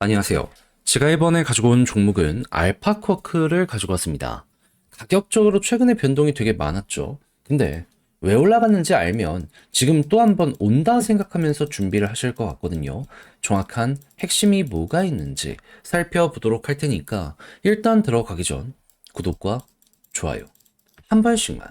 안녕하세요. 제가 이번에 가지고 온 종목은 알파쿼크를 가지고 왔습니다. 가격적으로 최근에 변동이 되게 많았죠. 근데 왜 올라갔는지 알면 지금 또 한 번 온다 생각하면서 준비를 하실 것 같거든요. 정확한 핵심이 뭐가 있는지 살펴보도록 할 테니까 일단 들어가기 전 구독과 좋아요 한 번씩만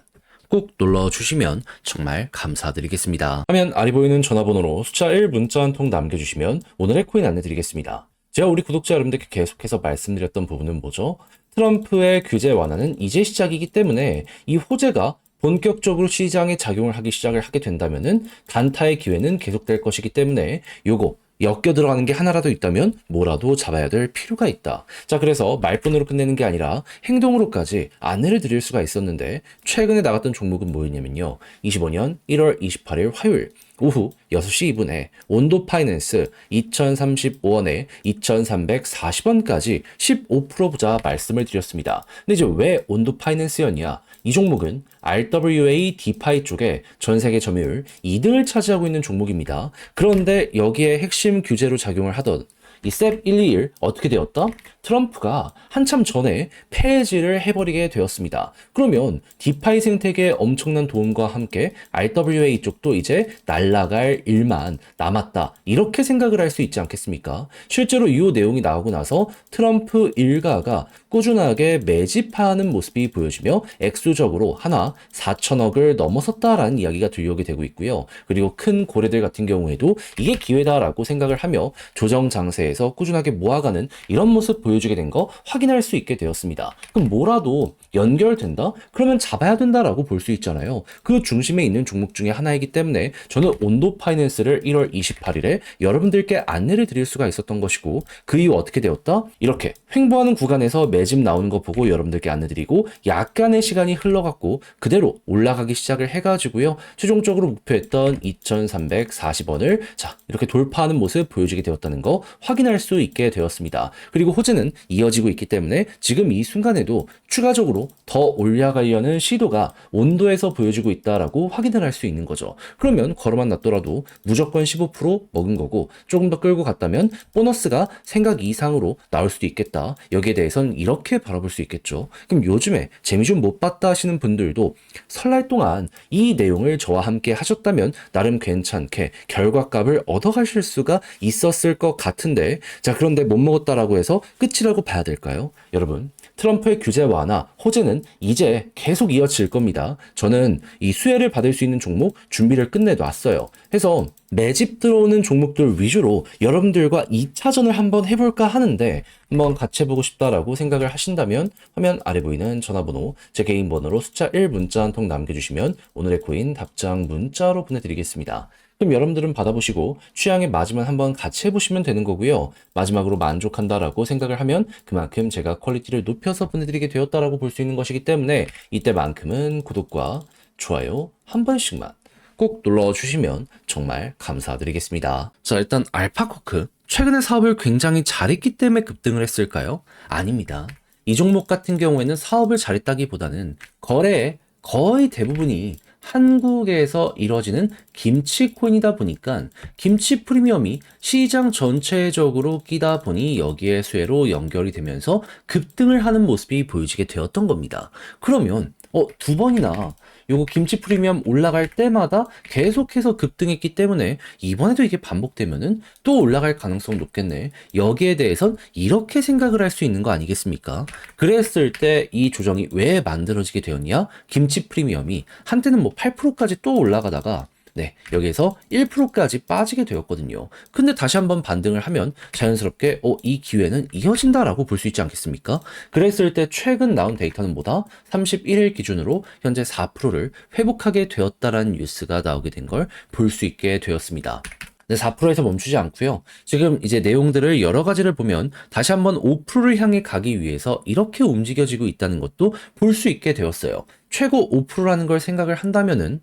꼭 눌러주시면 정말 감사드리겠습니다. 화면 아래 보이는 전화번호로 숫자 1 문자 한 통 남겨주시면 오늘의 코인 안내드리겠습니다. 제가 우리 구독자 여러분들께 계속해서 말씀드렸던 부분은 뭐죠? 트럼프의 규제 완화는 이제 시작이기 때문에 이 호재가 본격적으로 시장에 작용을 하기 시작을 하게 된다면은 단타의 기회는 계속될 것이기 때문에 요거 엮여 들어가는 게 하나라도 있다면 뭐라도 잡아야 될 필요가 있다. 자, 그래서 말뿐으로 끝내는 게 아니라 행동으로까지 안내를 드릴 수가 있었는데 최근에 나갔던 종목은 뭐였냐면요. 25년 1월 28일 화요일 오후 6시 2분에 온도 파이낸스 2035원에 2340원까지 15% 부자 말씀을 드렸습니다. 근데 이제 왜 온도 파이낸스였냐? 이 종목은 RWA 디파이 쪽에 전 세계 점유율 2등을 차지하고 있는 종목입니다. 그런데 여기에 핵심 규제로 작용을 하던 이 셉 121 어떻게 되었다? 트럼프가 한참 전에 폐지를 해버리게 되었습니다. 그러면 디파이 생태계에 엄청난 도움과 함께 RWA 쪽도 이제 날아갈 일만 남았다. 이렇게 생각을 할 수 있지 않겠습니까? 실제로 이 내용이 나오고 나서 트럼프 일가가 꾸준하게 매집하는 모습이 보여지며 액수적으로 하나 4천억을 넘어섰다라는 이야기가 들려오게 되고 있고요. 그리고 큰 고래들 같은 경우에도 이게 기회다라고 생각을 하며 조정 장세에서 꾸준하게 모아가는 이런 모습 보여주게 된 거 확인할 수 있게 되었습니다. 그럼 뭐라도 연결된다? 그러면 잡아야 된다라고 볼 수 있잖아요. 그 중심에 있는 종목 중에 하나이기 때문에 저는 온도 파이낸스를 1월 28일에 여러분들께 안내를 드릴 수가 있었던 것이고 그 이후 어떻게 되었다? 이렇게 횡보하는 구간에서 매집 나오는 거 보고 여러분들께 안내드리고 약간의 시간이 흘러갔고 그대로 올라가기 시작을 해가지고요. 최종적으로 목표했던 2340원을 자 이렇게 돌파하는 모습 보여주게 되었다는 거 확인할 수 있게 되었습니다. 그리고 호재는 이어지고 있기 때문에 지금 이 순간에도 추가적으로 더 올라가려는 시도가 온도에서 보여지고 있다라고 확인을 할 수 있는 거죠. 그러면 걸어만 놨더라도 무조건 15% 먹은 거고 조금 더 끌고 갔다면 보너스가 생각 이상으로 나올 수도 있겠다. 여기에 대해서는 이렇게 바라볼 수 있겠죠. 그럼 요즘에 재미 좀 못 봤다 하시는 분들도 설날 동안 이 내용을 저와 함께 하셨다면 나름 괜찮게 결과값을 얻어가실 수가 있었을 것 같은데 자 그런데 못 먹었다라고 해서 끝이라고 봐야 될까요? 여러분 트럼프의 규제 완화, 호재는 이제 계속 이어질 겁니다. 저는 이 수혜를 받을 수 있는 종목 준비를 끝내놨어요. 해서 매집 들어오는 종목들 위주로 여러분들과 2차전을 한번 해볼까 하는데 한번 같이 해보고 싶다라고 생각을 하신다면 화면 아래 보이는 전화번호 제 개인 번호로 숫자 1 문자 한 통 남겨주시면 오늘의 코인 답장 문자로 보내드리겠습니다. 그럼 여러분들은 받아보시고 취향에 맞으면 한번 같이 해보시면 되는 거고요. 마지막으로 만족한다라고 생각을 하면 그만큼 제가 퀄리티를 높여서 보내드리게 되었다라고 볼 수 있는 것이기 때문에 이때만큼은 구독과 좋아요 한 번씩만 꼭 눌러주시면 정말 감사드리겠습니다. 자 일단 알파코크 최근에 사업을 굉장히 잘했기 때문에 급등을 했을까요? 아닙니다. 이 종목 같은 경우에는 사업을 잘했다기보다는 거래의 거의 대부분이 한국에서 이뤄지는 김치 코인이다 보니까 김치 프리미엄이 시장 전체적으로 끼다 보니 여기에 수혜로 연결이 되면서 급등을 하는 모습이 보여지게 되었던 겁니다. 그러면 두 번이나 요거 김치 프리미엄 올라갈 때마다 계속해서 급등했기 때문에 이번에도 이게 반복되면은 또 올라갈 가능성 높겠네. 여기에 대해선 이렇게 생각을 할 수 있는 거 아니겠습니까? 그랬을 때 이 조정이 왜 만들어지게 되었냐? 김치 프리미엄이 한때는 뭐 8%까지 또 올라가다가 네, 여기에서 1%까지 빠지게 되었거든요. 근데 다시 한번 반등을 하면 자연스럽게 이 기회는 이어진다라고 볼 수 있지 않겠습니까? 그랬을 때 최근 나온 데이터는 뭐다? 31일 기준으로 현재 4%를 회복하게 되었다라는 뉴스가 나오게 된 걸 볼 수 있게 되었습니다. 4%에서 멈추지 않고요. 지금 이제 내용들을 여러 가지를 보면 다시 한번 5%를 향해 가기 위해서 이렇게 움직여지고 있다는 것도 볼 수 있게 되었어요. 최고 5%라는 걸 생각을 한다면은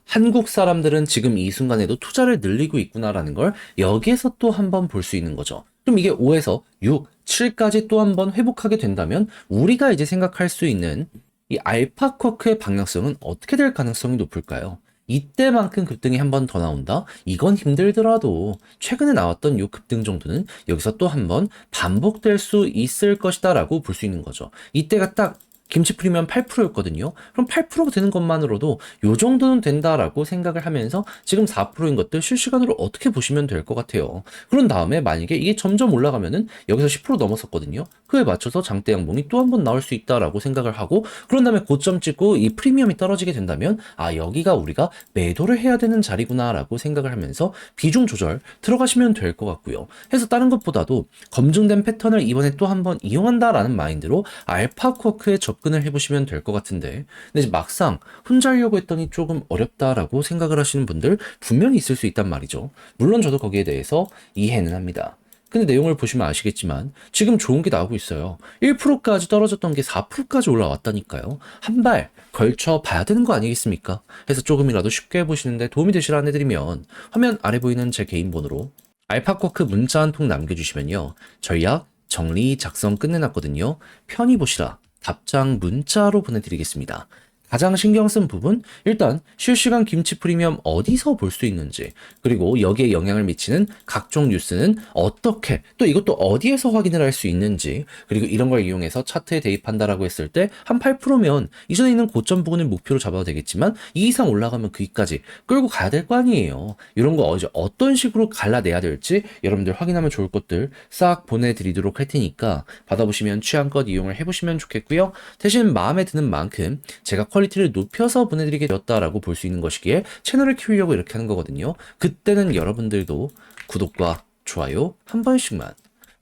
한국 사람들은 지금 이 순간에도 투자를 늘리고 있구나라는 걸 여기에서 또 한번 볼 수 있는 거죠. 그럼 이게 5에서 6, 7까지 또 한번 회복하게 된다면 우리가 이제 생각할 수 있는 이 알파쿼크의 방향성은 어떻게 될 가능성이 높을까요? 이때만큼 급등이 한 번 더 나온다? 이건 힘들더라도 최근에 나왔던 요 급등 정도는 여기서 또 한 번 반복될 수 있을 것이다 라고 볼 수 있는 거죠. 이때가 딱 김치 프리미엄 8%였거든요. 그럼 8% 되는 것만으로도 요 정도는 된다라고 생각을 하면서 지금 4%인 것들 실시간으로 어떻게 보시면 될 것 같아요. 그런 다음에 만약에 이게 점점 올라가면은 여기서 10% 넘었었거든요. 그에 맞춰서 장대 양봉이 또 한 번 나올 수 있다라고 생각을 하고 그런 다음에 고점 찍고 이 프리미엄이 떨어지게 된다면 아 여기가 우리가 매도를 해야 되는 자리구나라고 생각을 하면서 비중 조절 들어가시면 될 것 같고요. 해서 다른 것보다도 검증된 패턴을 이번에 또 한 번 이용한다라는 마인드로 알파쿼크에 접근을 해보시면 될 것 같은데 근데 이제 막상 혼자 하려고 했더니 조금 어렵다라고 생각을 하시는 분들 분명히 있을 수 있단 말이죠. 물론 저도 거기에 대해서 이해는 합니다. 근데 내용을 보시면 아시겠지만 지금 좋은 게 나오고 있어요. 1%까지 떨어졌던 게 4%까지 올라왔다니까요. 한 발 걸쳐 봐야 되는 거 아니겠습니까? 해서 조금이라도 쉽게 보시는데 도움이 되시라 안내드리면 화면 아래 보이는 제 개인 번호로 알파쿼크 문자 한 통 남겨주시면요. 전략 정리 작성 끝내놨거든요. 편히 보시라 답장 문자로 보내드리겠습니다. 가장 신경 쓴 부분, 일단 실시간 김치 프리미엄 어디서 볼 수 있는지, 그리고 여기에 영향을 미치는 각종 뉴스는 어떻게, 또 이것도 어디에서 확인을 할 수 있는지, 그리고 이런 걸 이용해서 차트에 대입한다라고 했을 때 한 8%면 이전에 있는 고점 부분을 목표로 잡아도 되겠지만 이 이상 올라가면 그 위까지 끌고 가야 될 거 아니에요. 이런 거 어떤 식으로 갈라내야 될지 여러분들 확인하면 좋을 것들 싹 보내드리도록 할 테니까 받아보시면 취향껏 이용을 해보시면 좋겠고요. 대신 마음에 드는 만큼 제가 퀄리티를 높여서 보내드리게 되었다라고 볼 수 있는 것이기에 채널을 키우려고 이렇게 하는 거거든요. 그때는 여러분들도 구독과 좋아요 한 번씩만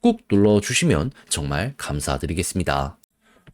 꾹 눌러주시면 정말 감사드리겠습니다.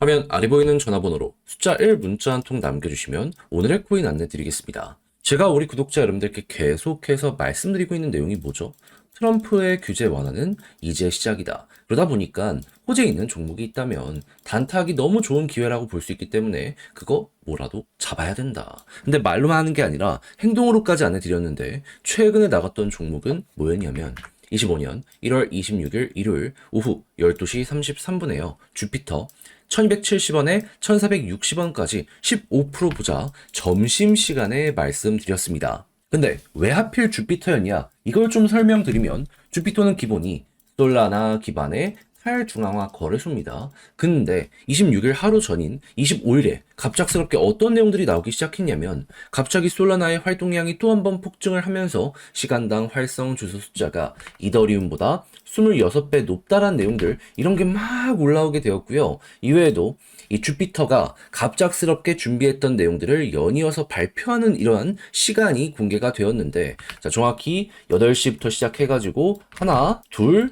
화면 아래 보이는 전화번호로 숫자 1 문자 한 통 남겨주시면 오늘의 코인 안내드리겠습니다. 제가 우리 구독자 여러분들께 계속해서 말씀드리고 있는 내용이 뭐죠? 트럼프의 규제 완화는 이제 시작이다. 그러다 보니까 호재에 있는 종목이 있다면 단타하기 너무 좋은 기회라고 볼 수 있기 때문에 그거 뭐라도 잡아야 된다. 근데 말로만 하는 게 아니라 행동으로까지 안내드렸는데 최근에 나갔던 종목은 뭐였냐면 25년 1월 26일 일요일 오후 12시 33분에요. 주피터 1270원에 1460원까지 15% 보자 점심시간에 말씀드렸습니다. 근데 왜 하필 주피터였냐? 이걸 좀 설명드리면 주피터는 기본이 솔라나 기반의 탈중앙화 거래소입니다. 근데 26일 하루 전인 25일에 갑작스럽게 어떤 내용들이 나오기 시작했냐면 갑자기 솔라나의 활동량이 또 한 번 폭증을 하면서 시간당 활성 주소 숫자가 이더리움보다 26배 높다란 내용들 이런 게 막 올라오게 되었고요. 이외에도 이 주피터가 갑작스럽게 준비했던 내용들을 연이어서 발표하는 이러한 시간이 공개가 되었는데 자 정확히 8시부터 시작해가지고 하나, 둘,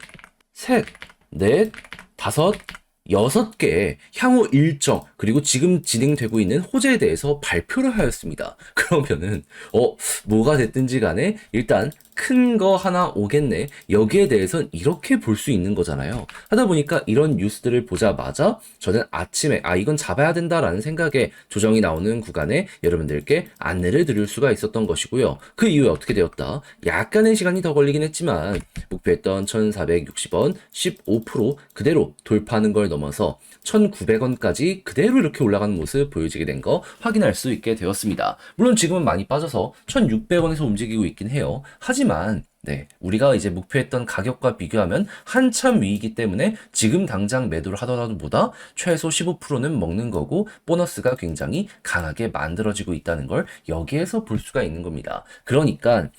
셋, 넷, 다섯, 6개의 향후 일정 그리고 지금 진행되고 있는 호재에 대해서 발표를 하였습니다. 그러면은 뭐가 됐든지 간에 일단 큰 거 하나 오겠네. 여기에 대해서는 이렇게 볼 수 있는 거잖아요. 하다 보니까 이런 뉴스들을 보자마자 저는 아침에 이건 잡아야 된다라는 생각에 조정이 나오는 구간에 여러분들께 안내를 드릴 수가 있었던 것이고요. 그 이후에 어떻게 되었다? 약간의 시간이 더 걸리긴 했지만 목표했던 1460원 15% 그대로 돌파하는 걸 넘어서 1900원까지 그대로 이렇게 올라가는 모습 보여지게 된 거 확인할 수 있게 되었습니다. 물론 지금은 많이 빠져서 1600원에서 움직이고 있긴 해요. 하지만 우리가 이제 목표했던 가격과 비교하면 한참 위이기 때문에 지금 당장 매도를 하더라도 보다 최소 15%는 먹는 거고 보너스가 굉장히 강하게 만들어지고 있다는 걸 여기에서 볼 수가 있는 겁니다. 그러니까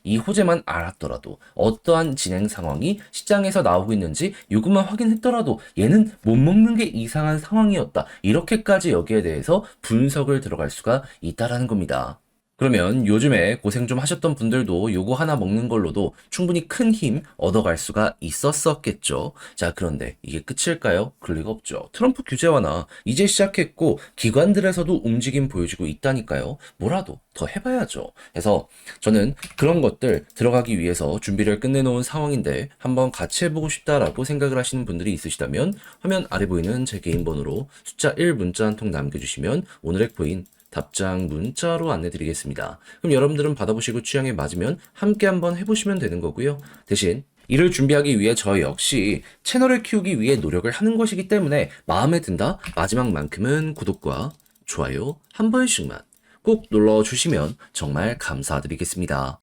이 호재만 알았더라도 어떠한 진행 상황이 시장에서 나오고 있는지 이것만 확인했더라도 얘는 못 먹는 게 이상한 상황이었다. 이렇게까지 여기에 대해서 분석을 들어갈 수가 있다라는 겁니다. 그러면 요즘에 고생 좀 하셨던 분들도 요거 하나 먹는 걸로도 충분히 큰 힘 얻어갈 수가 있었겠죠. 자, 그런데 이게 끝일까요? 그럴 리가 없죠. 트럼프 규제 완화 이제 시작했고 기관들에서도 움직임 보여주고 있다니까요. 뭐라도 더 해봐야죠. 그래서 저는 그런 것들 들어가기 위해서 준비를 끝내놓은 상황인데 한번 같이 해보고 싶다라고 생각을 하시는 분들이 있으시다면 화면 아래 보이는 제 개인 번호로 숫자 1 문자 한 통 남겨주시면 오늘의 코인 답장 문자로 안내드리겠습니다. 그럼 여러분들은 받아보시고 취향에 맞으면 함께 한번 해보시면 되는 거고요. 대신 이를 준비하기 위해 저 역시 채널을 키우기 위해 노력을 하는 것이기 때문에 마음에 든다 마지막만큼은 구독과 좋아요 한 번씩만 꼭 눌러주시면 정말 감사드리겠습니다.